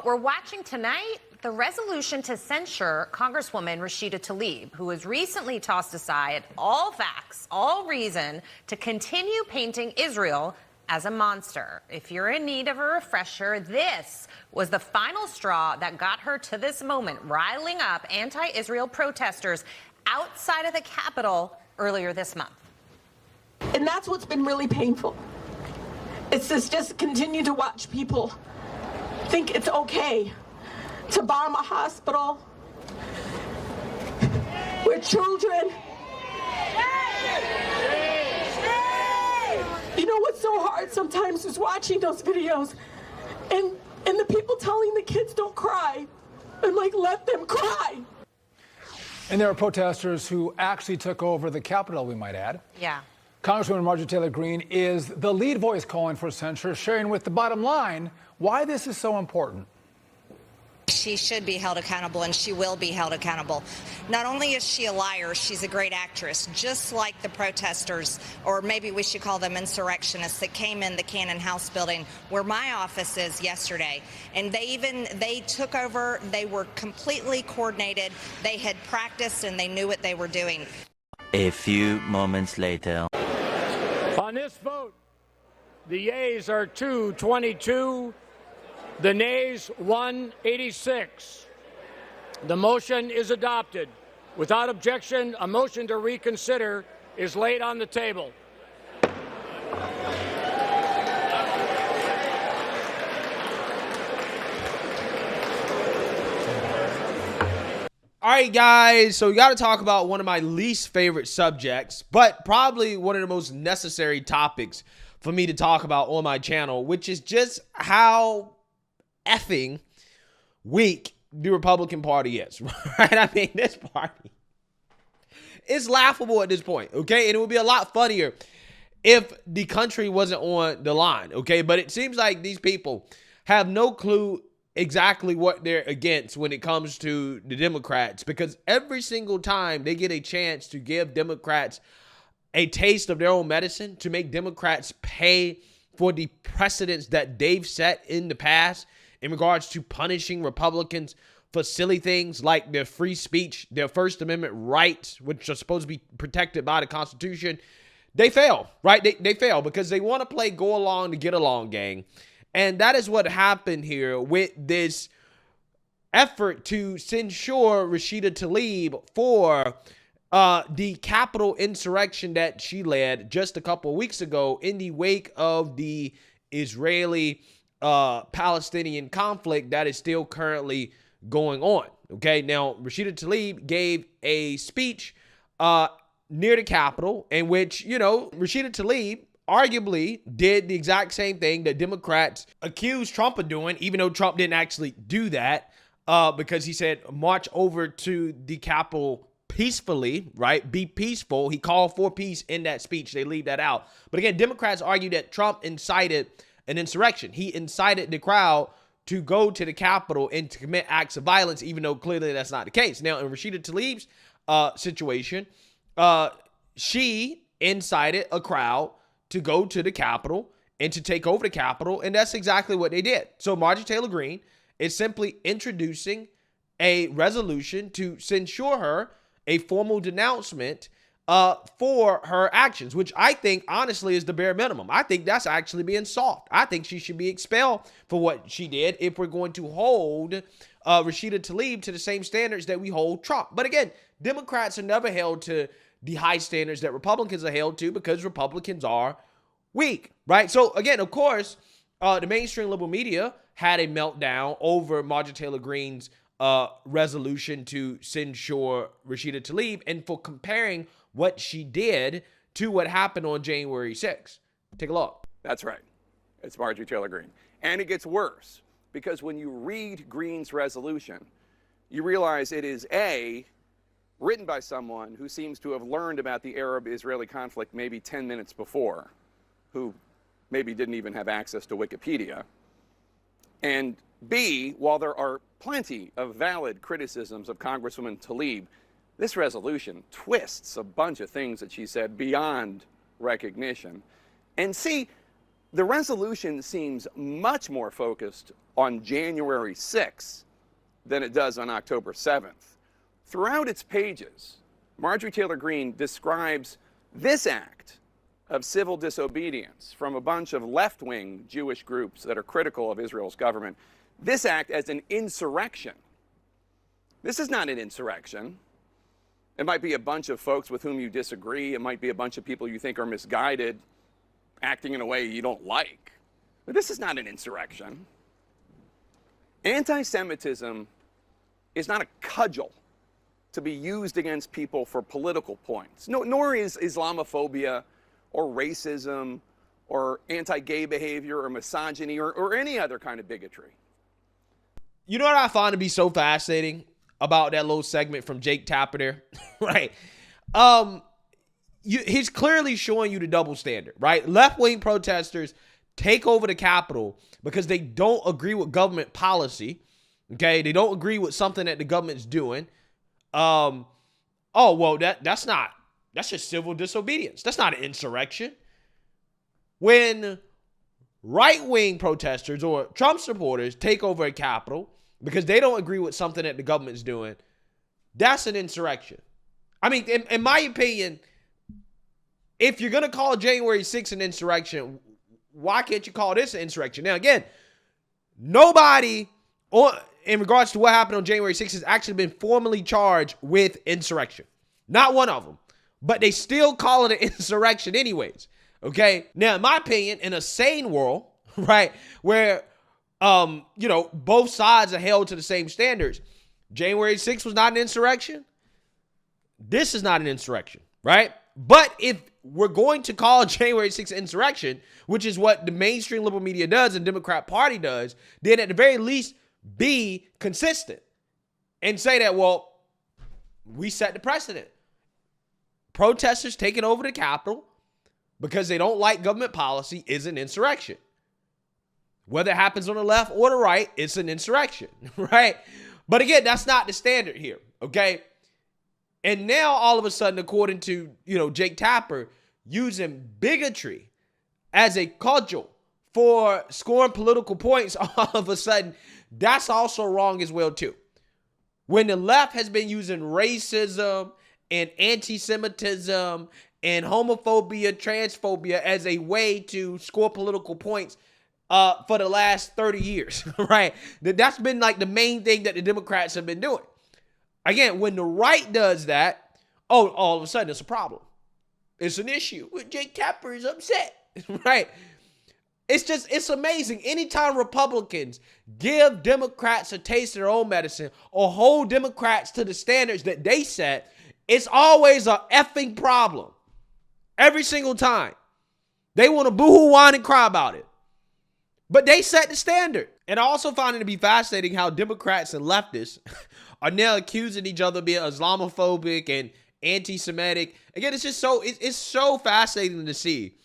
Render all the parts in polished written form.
We're watching tonight the resolution to censure Congresswoman Rashida Tlaib, who has recently tossed aside all facts, all reason to continue painting Israel as a monster. If you're in need of a refresher, this was the final straw that got her to this moment, riling up anti-Israel protesters outside of the Capitol earlier this month. And that's what's been really painful. It's just continue to watch people think it's okay to bomb a hospital where children. You know what's so hard sometimes is watching those videos and the people telling the kids don't cry. I'm like, let them cry. And there are protesters who actually took over the Capitol, we might add. Yeah. Congresswoman Marjorie Taylor Greene is the lead voice calling for censure, sharing with the bottom line why this is so important. She should be held accountable, and she will be held accountable. Not only is she a liar, she's a great actress, just like the protesters, or maybe we should call them insurrectionists, that came in the Cannon House building where my office is yesterday. And they took over. They were completely coordinated. They had practiced, and they knew what they were doing. A few moments later. On this vote, the yeas are 222, the nays 186. The motion is adopted. Without objection, a motion to reconsider is laid on the table. All right, guys, so we got to talk about one of my least favorite subjects, but probably one of the most necessary topics for me to talk about on my channel, which is just how effing weak the Republican Party is, right? I mean, this party is laughable at this point, okay? And it would be a lot funnier if the country wasn't on the line, okay? But it seems like these people have no clue exactly what they're against when it comes to the Democrats, because every single time they get a chance to give Democrats a taste of their own medicine, to make Democrats pay for the precedents that they've set in the past in regards to punishing Republicans for silly things like their free speech, their First Amendment rights, which are supposed to be protected by the Constitution, they fail, right? They fail because they want to play go along to get along, gang. And that is what happened here with this effort to censure Rashida Tlaib for the Capitol insurrection that she led just a couple of weeks ago in the wake of the Israeli-Palestinian conflict that is still currently going on. Okay, now Rashida Tlaib gave a speech near the Capitol in which, you know, Rashida Tlaib arguably did the exact same thing that Democrats accused Trump of doing, even though Trump didn't actually do that, because he said march over to the Capitol peacefully, right? Be peaceful. He called for peace in that speech. They leave that out. But again, Democrats argue that Trump incited an insurrection. He incited the crowd to go to the Capitol and to commit acts of violence, even though clearly that's not the case. Now, in Rashida Tlaib's situation, she incited a crowd to go to the Capitol and to take over the Capitol, and that's exactly what they did. So Marjorie Taylor Greene is simply introducing a resolution to censure her, a formal denouncement for her actions, which I think honestly is the bare minimum. I think that's actually being soft. I think she should be expelled for what she did if we're going to hold Rashida Tlaib to the same standards that we hold Trump. But again, Democrats are never held to the high standards that Republicans are held to because Republicans are weak, right? So again, of course, the mainstream liberal media had a meltdown over Marjorie Taylor Greene's resolution to censure Rashida Tlaib and for comparing what she did to what happened on January 6th. Take a look. That's right. It's Marjorie Taylor Greene. And it gets worse because when you read Greene's resolution, you realize it is written by someone who seems to have learned about the Arab-Israeli conflict maybe 10 minutes before, who maybe didn't even have access to Wikipedia. And B, while there are plenty of valid criticisms of Congresswoman Tlaib, this resolution twists a bunch of things that she said beyond recognition. And C, The resolution seems much more focused on January 6th than it does on October 7th. Throughout its pages, Marjorie Taylor Greene describes this act of civil disobedience from a bunch of left-wing Jewish groups that are critical of Israel's government, this act as an insurrection. This is not an insurrection. It might be a bunch of folks with whom you disagree. It might be a bunch of people you think are misguided, acting in a way you don't like. But this is not an insurrection. Anti-Semitism is not a cudgel to be used against people for political points. Nor is Islamophobia or racism or anti-gay behavior or misogyny or any other kind of bigotry. You know what I find to be so fascinating about that little segment from Jake Tapper there? Right. He's clearly showing you the double standard, right? Left-wing protesters take over the Capitol because they don't agree with government policy. Okay. They don't agree with something that the government's doing. That's just civil disobedience. That's not an insurrection. When right-wing protesters or Trump supporters take over a Capitol because they don't agree with something that the government's doing, that's an insurrection. I mean, in my opinion, if you're going to call January 6th an insurrection, why can't you call this an insurrection? Now, again, nobody in regards to what happened on January 6th has actually been formally charged with insurrection. Not one of them. But they still call it an insurrection anyways. Okay? Now, in my opinion, in a sane world, right, where, both sides are held to the same standards, January 6th was not an insurrection. This is not an insurrection, right? But if we're going to call January 6th insurrection, which is what the mainstream liberal media does and Democrat Party does, then at the very least, be consistent and say that, well, we set the precedent. Protesters taking over the Capitol because they don't like government policy is an insurrection. Whether it happens on the left or the right, it's an insurrection, right? But again, that's not the standard here, okay? And now all of a sudden, according to, Jake Tapper, using bigotry as a cudgel for scoring political points, all of a sudden, that's also wrong as well, too. When the left has been using racism and anti-Semitism and homophobia, transphobia as a way to score political points for the last 30 years, right? That's been like the main thing that the Democrats have been doing. Again, when the right does that, all of a sudden it's a problem. It's an issue. Jake Tapper is upset, right? It's amazing. Anytime Republicans give Democrats a taste of their own medicine or hold Democrats to the standards that they set, it's always a effing problem. Every single time. They want to boo-hoo, whine, and cry about it. But they set the standard. And I also find it to be fascinating how Democrats and leftists are now accusing each other of being Islamophobic and anti-Semitic. Again, it's so fascinating to see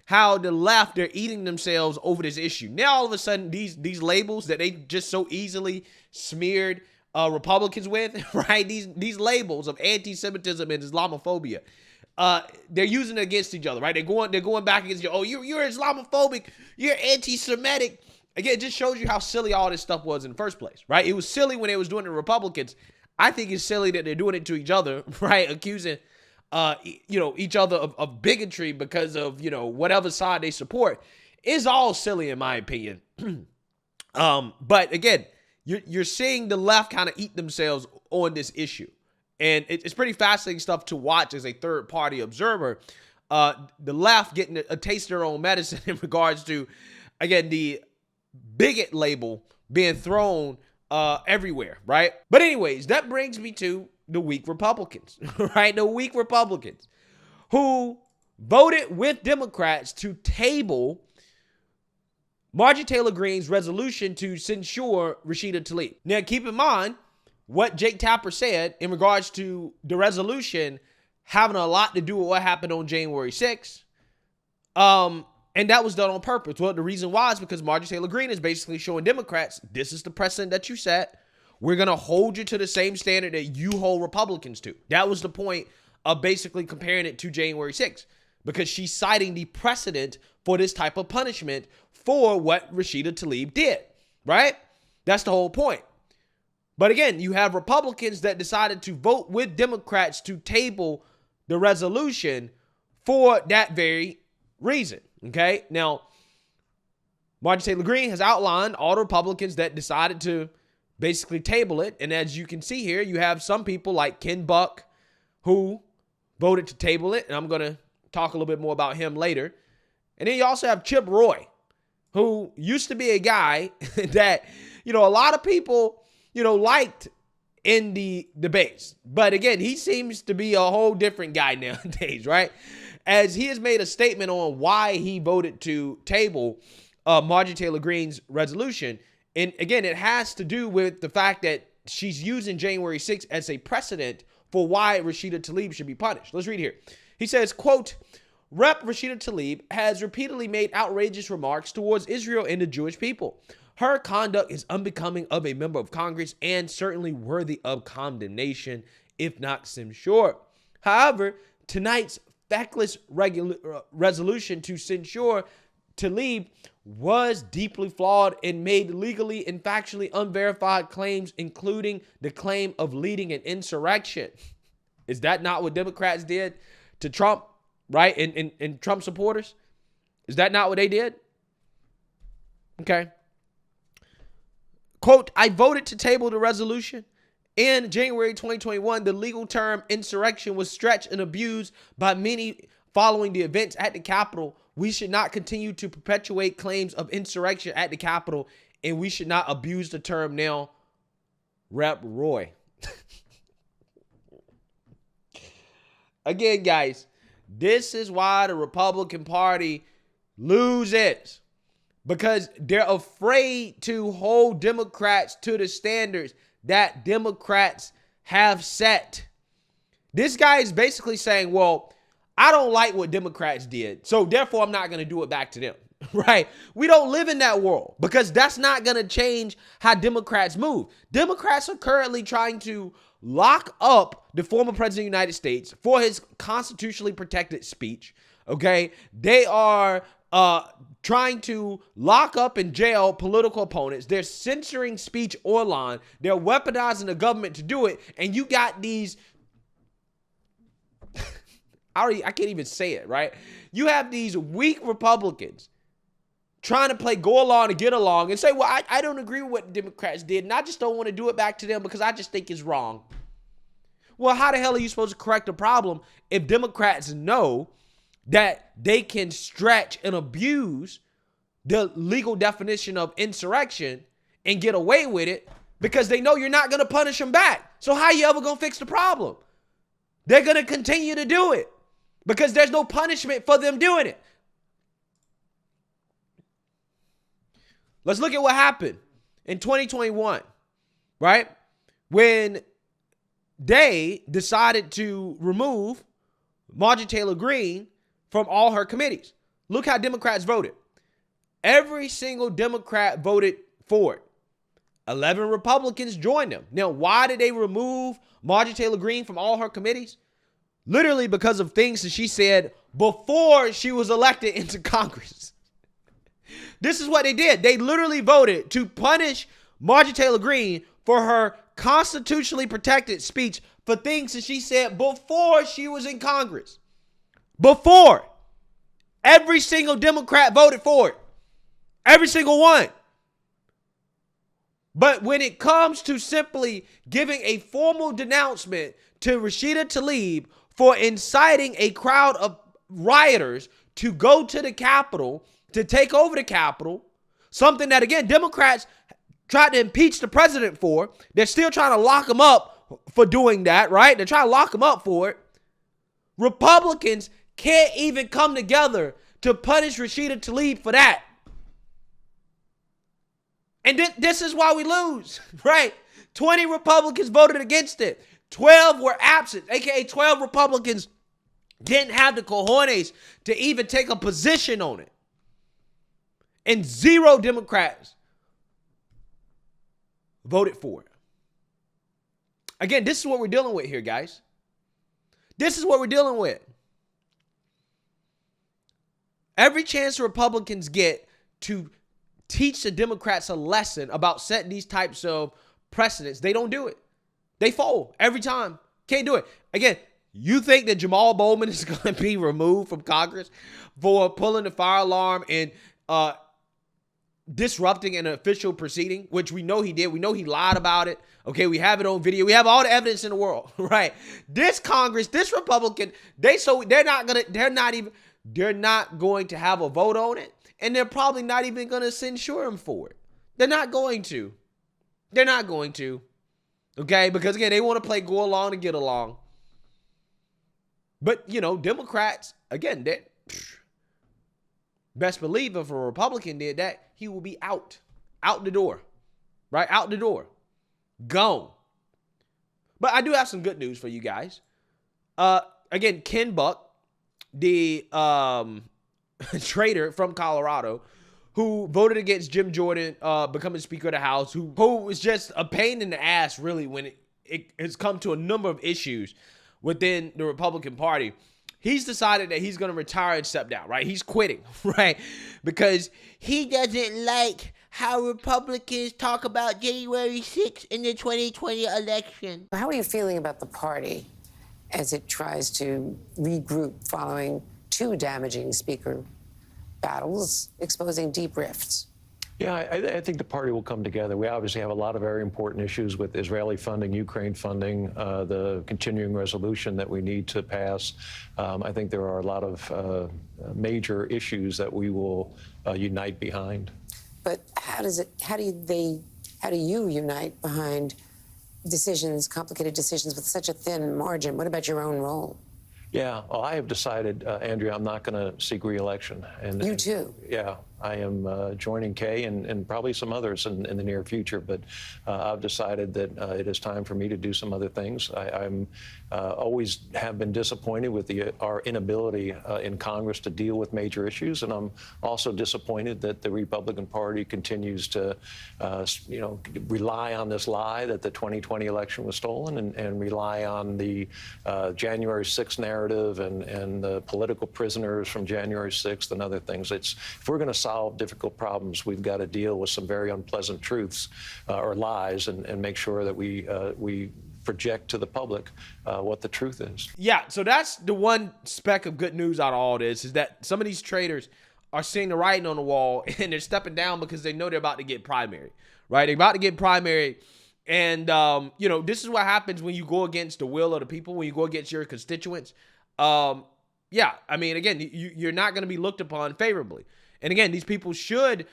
how the left, they're eating themselves over this issue. Now, all of a sudden, these labels that they just so easily smeared Republicans with, right? These labels of anti-Semitism and Islamophobia, they're using it against each other, right? They're going back against you. Oh, you're Islamophobic. You're anti-Semitic. Again, it just shows you how silly all this stuff was in the first place, right? It was silly when they was doing it to Republicans. I think it's silly that they're doing it to each other, right? Accusing, each other of bigotry because of, whatever side they support. It's all silly in my opinion. But again, you're seeing the left kind of eat themselves on this issue. And it's pretty fascinating stuff to watch as a third-party observer. The left getting a taste of their own medicine in regards to, again, the bigot label being thrown everywhere, right? But anyways, that brings me to the weak Republicans, right? The weak Republicans who voted with Democrats to table Marjorie Taylor Greene's resolution to censure Rashida Tlaib. Now, keep in mind what Jake Tapper said in regards to the resolution having a lot to do with what happened on January 6th. And that was done on purpose. Well, the reason why is because Marjorie Taylor Greene is basically showing Democrats, this is the precedent that you set. We're going to hold you to the same standard that you hold Republicans to. That was the point of basically comparing it to January 6th, because she's citing the precedent for this type of punishment for what Rashida Tlaib did, right? That's the whole point. But again, you have Republicans that decided to vote with Democrats to table the resolution for that very reason, okay? Now, Marjorie Taylor Greene has outlined all the Republicans that decided to basically table it. And as you can see here, you have some people like Ken Buck who voted to table it. And I'm going to talk a little bit more about him later. And then you also have Chip Roy, who used to be a guy that, a lot of people, liked in the debates. But again, he seems to be a whole different guy nowadays, right? As he has made a statement on why he voted to table Marjorie Taylor Greene's resolution. And again, it has to do with the fact that she's using January 6th as a precedent for why Rashida Tlaib should be punished. Let's read here. He says, quote, Rep. Rashida Tlaib has repeatedly made outrageous remarks towards Israel and the Jewish people. Her conduct is unbecoming of a member of Congress and certainly worthy of condemnation, if not censure. However, tonight's feckless resolution to censure Tlaib was deeply flawed and made legally and factually unverified claims, including the claim of leading an insurrection. Is that not what Democrats did to Trump, right? And Trump supporters? Is that not what they did? Okay. Quote, I voted to table the resolution. In January 2021, the legal term insurrection was stretched and abused by many following the events at the Capitol. We should not continue to perpetuate claims of insurrection at the Capitol, and we should not abuse the term now. Rep. Roy. Again, guys, this is why the Republican Party loses. Because they're afraid to hold Democrats to the standards that Democrats have set. This guy is basically saying, well, I don't like what Democrats did, so therefore I'm not going to do it back to them, right? We don't live in that world because that's not going to change how Democrats move. Democrats are currently trying to lock up the former president of the United States for his constitutionally protected speech, okay? They are trying to lock up and jail political opponents. They're censoring speech online. They're weaponizing the government to do it, and you got these... I can't even say it, right? You have these weak Republicans trying to play go along and get along and say, well, I don't agree with what the Democrats did, and I just don't want to do it back to them because I just think it's wrong. Well, how the hell are you supposed to correct a problem if Democrats know that they can stretch and abuse the legal definition of insurrection and get away with it because they know you're not going to punish them back? So how are you ever going to fix the problem? They're going to continue to do it because there's no punishment for them doing it. Let's look at what happened in 2021, right? When they decided to remove Marjorie Taylor Greene from all her committees. Look how Democrats voted. Every single Democrat voted for it. 11 Republicans joined them. Now, why did they remove Marjorie Taylor Greene from all her committees? Literally because of things that she said before she was elected into Congress. This is what they did. They literally voted to punish Marjorie Taylor Greene for her constitutionally protected speech for things that she said before she was in Congress. Before. Every single Democrat voted for it. Every single one. But when it comes to simply giving a formal denouncement to Rashida Tlaib for inciting a crowd of rioters to go to the Capitol, to take over the Capitol, something that, again, Democrats tried to impeach the president for. They're still trying to lock him up for doing that, right? They're trying to lock him up for it. Republicans can't even come together to punish Rashida Tlaib for that. And this is why we lose, right? 20 Republicans voted against it. 12 were absent, aka 12 Republicans didn't have the cojones to even take a position on it. And 0 Democrats voted for it. Again, this is what we're dealing with here, guys. This is what we're dealing with. Every chance the Republicans get to teach the Democrats a lesson about setting these types of precedents, they don't do it. They fold every time. Can't do it. Again, you think that Jamal Bowman is going to be removed from Congress for pulling the fire alarm and disrupting an official proceeding, which we know he did. We know he lied about it. Okay, we have it on video. We have all the evidence in the world, right? This Congress, this Republican, they're not going to have a vote on it, and they're probably not even going to censure him for it. They're not going to. They're not going to. Okay, because again, they want to play go along to get along. But, Democrats, again, best believe if a Republican did that, he will be out the door, right? Out the door, gone. But I do have some good news for you guys. Again, Ken Buck, the traitor from Colorado, who voted against Jim Jordan becoming Speaker of the House, who was just a pain in the ass, really, when it has come to a number of issues within the Republican Party. He's decided that he's going to retire and step down, right? He's quitting, right? Because he doesn't like how Republicans talk about January 6th in the 2020 election. How are you feeling about the party as it tries to regroup following two damaging speaker battles exposing deep rifts? Yeah, I think the party will come together. We obviously have a lot of very important issues with Israeli funding, Ukraine funding, the continuing resolution that we need to pass. I think there are a lot of major issues that we will unite behind. But how do you unite behind decisions, complicated decisions with such a thin margin? What about your own role? Yeah, well, I have decided, Andrea, I'm not going to seek re-election. You too? Yeah, I am joining Kay and probably some others in the near future, but I've decided that it is time for me to do some other things. I'm always have been disappointed with our inability in Congress to deal with major issues, and I'm also disappointed that the Republican Party continues to, rely on this lie that the 2020 election was stolen and rely on the January 6th narrative and the political prisoners from January 6th and other things. If we're going to solve difficult problems, we've got to deal with some very unpleasant truths or lies and make sure that we project to the public what the truth is. Yeah, so that's the one speck of good news out of all this, is that some of these traitors are seeing the writing on the wall and they're stepping down because they know they're about to get primary, right? They're about to get primary. And, this is what happens when you go against the will of the people, when you go against your constituents. Again, you're not going to be looked upon favorably. And again, these people should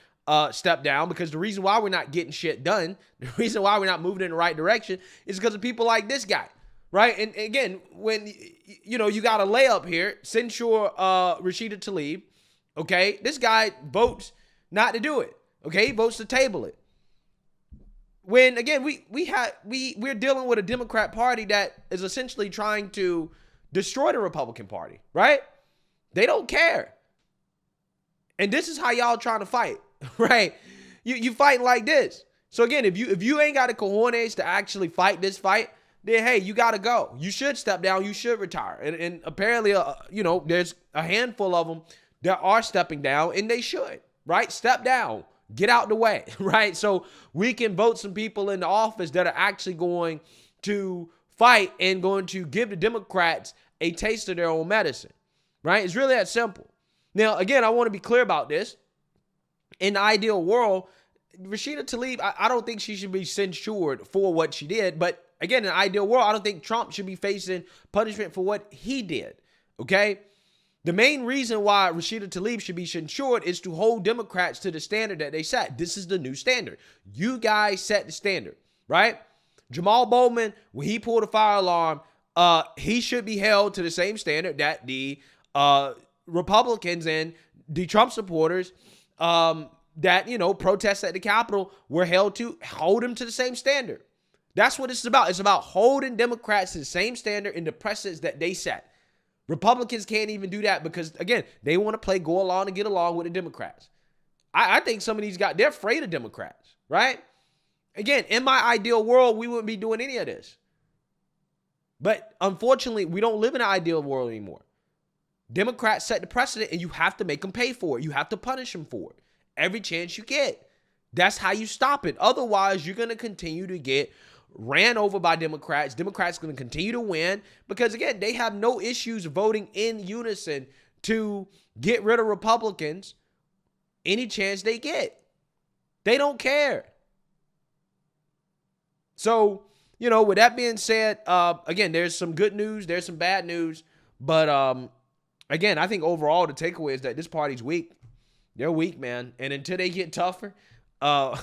step down, because the reason why we're not getting shit done, the reason why we're not moving in the right direction is because of people like this guy, right? And again, when, you got a layup here, censure Rashida Tlaib, okay? This guy votes not to do it, okay? He votes to table it. When, again, we're dealing with a Democrat Party that is essentially trying to destroy the Republican Party, right? They don't care. And this is how y'all trying to fight, right? You fight like this. So again, if you ain't got the cojones to actually fight this fight, then hey, you got to go. You should step down. You should retire. And apparently, there's a handful of them that are stepping down, and they should, right? Step down. Get out the way, right? So we can vote some people into office that are actually going to fight and going to give the Democrats a taste of their own medicine, right? It's really that simple. Now, again, I want to be clear about this. In the ideal world, Rashida Tlaib, I don't think she should be censured for what she did. But again, in the ideal world, I don't think Trump should be facing punishment for what he did, okay? The main reason why Rashida Tlaib should be censured is to hold Democrats to the standard that they set. This is the new standard. You guys set the standard, right? Jamal Bowman, when he pulled a fire alarm, he should be held to the same standard that the Republicans and the Trump supporters that, protests at the Capitol were held to. Hold him to the same standard. That's what it's about. It's about holding Democrats to the same standard in the precedents that they set. Republicans can't even do that because, again, they want to play go along and get along with the Democrats. I think some of these guys, they're afraid of Democrats, right? Again, in my ideal world, we wouldn't be doing any of this. But unfortunately, we don't live in an ideal world anymore. Democrats set the precedent, and you have to make them pay for it. You have to punish them for it every chance you get. That's how you stop it. Otherwise, you're going to continue to get ran over by Democrats. Democrats are going to continue to win because, again, they have no issues voting in unison to get rid of Republicans any chance they get. They don't care. So, with that being said, again, there's some good news, there's some bad news, but again, I think overall the takeaway is that this party's weak. They're weak, man, and until they get tougher, I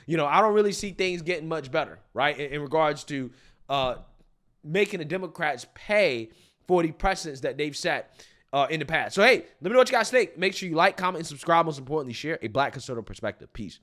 don't really see things getting much better, right, in regards to making the Democrats pay for the precedents that they've set in the past. So, hey, let me know what you guys think. Make sure you like, comment, and subscribe. Most importantly, share a Black conservative perspective. Peace.